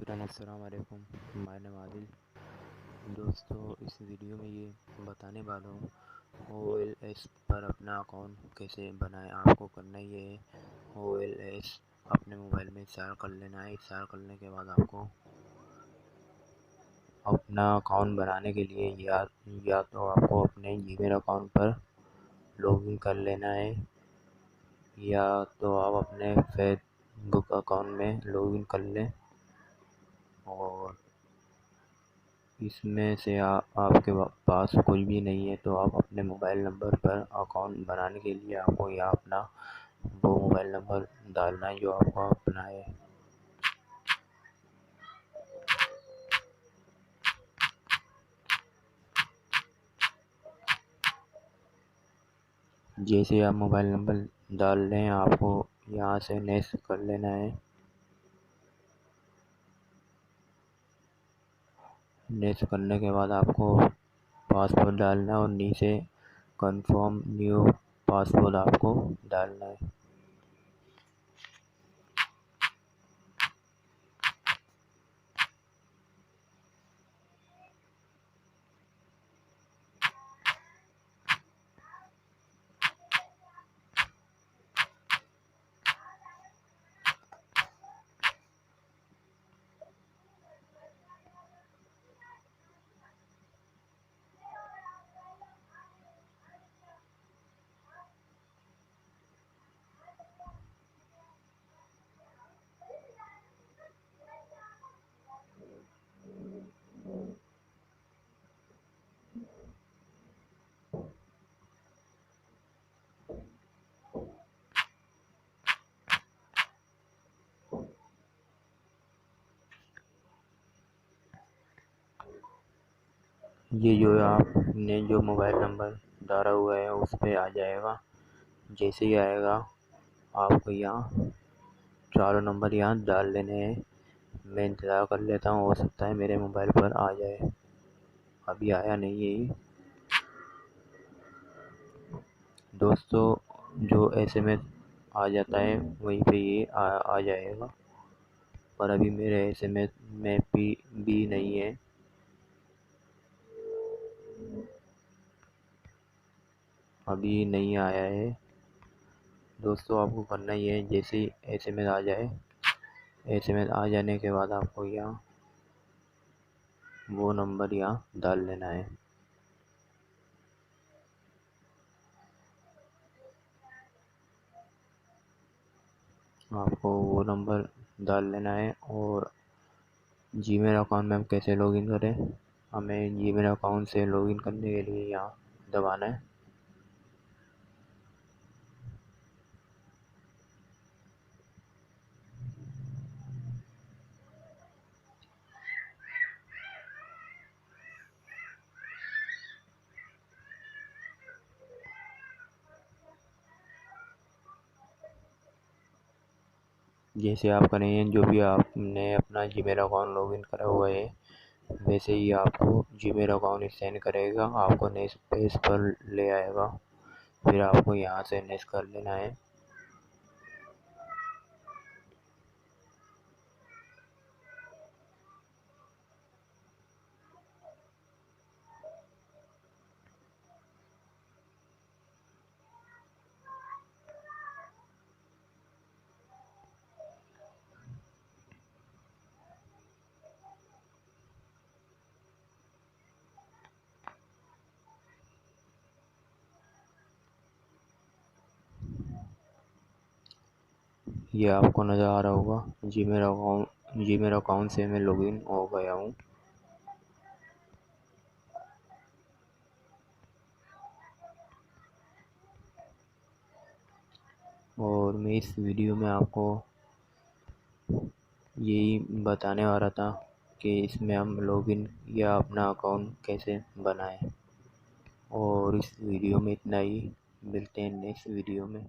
शुक्रिया। अस्सलाम वालेकुम। My name Adil. दोस्तों, इस वीडियो में ये बताने वाला हूँ OLS पर अपना अकाउंट कैसे बनाएं। आपको करना ये है, OLS अपने मोबाइल में इंस्टॉल कर लेना है। इंस्टॉल करने के बाद आपको अपना अकाउंट बनाने के लिए या तो आपको अपने जीमेल अकाउंट पर लॉगिन कर लेना है, या तो आप अपने फेसबुक अकाउंट में लॉगिन कर लें। और इसमें से आपके पास कुछ भी नहीं है तो आप अपने मोबाइल नंबर पर अकाउंट बनाने के लिए आपको यहाँ अपना वो मोबाइल नंबर डालना है जो आपको अपना है। जैसे आप मोबाइल नंबर डाल लें, आपको यहाँ से नेक्स्ट कर लेना है। नेक्स्ट करने के बाद आपको पासवर्ड डालना है और नीचे कंफर्म न्यू पासवर्ड आपको डालना है। ये जो आपने जो मोबाइल नंबर डाला हुआ है उस पर आ जाएगा। जैसे ही आएगा आपको यहाँ चारों नंबर यहाँ डाल लेने हैं। मैं इंतज़ार कर लेता हूँ, हो सकता है मेरे मोबाइल पर आ जाए। अभी आया नहीं है ये। दोस्तों, जो SMS आ जाता है वहीं पे ये आ जाएगा, पर अभी मेरे SMS में भी नहीं है। अभी नहीं आया है। दोस्तों, आपको करना ही है, जैसे ही SMS आ जाए, SMS आ जाने के बाद आपको यहाँ वो नंबर यहाँ डाल लेना है। आपको वो नंबर डाल लेना है। और जीमेल अकाउंट में हम कैसे लॉगिन करें, हमें जीमेल अकाउंट से लॉगिन करने के लिए यहाँ दबाना है। जैसे आप करेंगे, जो भी आपने अपना जीमेल अकाउंट लॉगिन करा हुआ है वैसे ही आपको जीमेल अकाउंट सेंड करेगा, आपको नेक्स्ट पेज पर ले आएगा। फिर आपको यहाँ से नेक्स्ट कर लेना है। ये आपको नज़र आ रहा होगा, जीमेल अकाउंट से मैं लॉगिन हो गया हूँ। और मैं इस वीडियो में आपको यही बताने वाला था कि इसमें हम लॉगिन या अपना अकाउंट कैसे बनाएं। और इस वीडियो में इतना ही। मिलते हैं नेक्स्ट वीडियो में।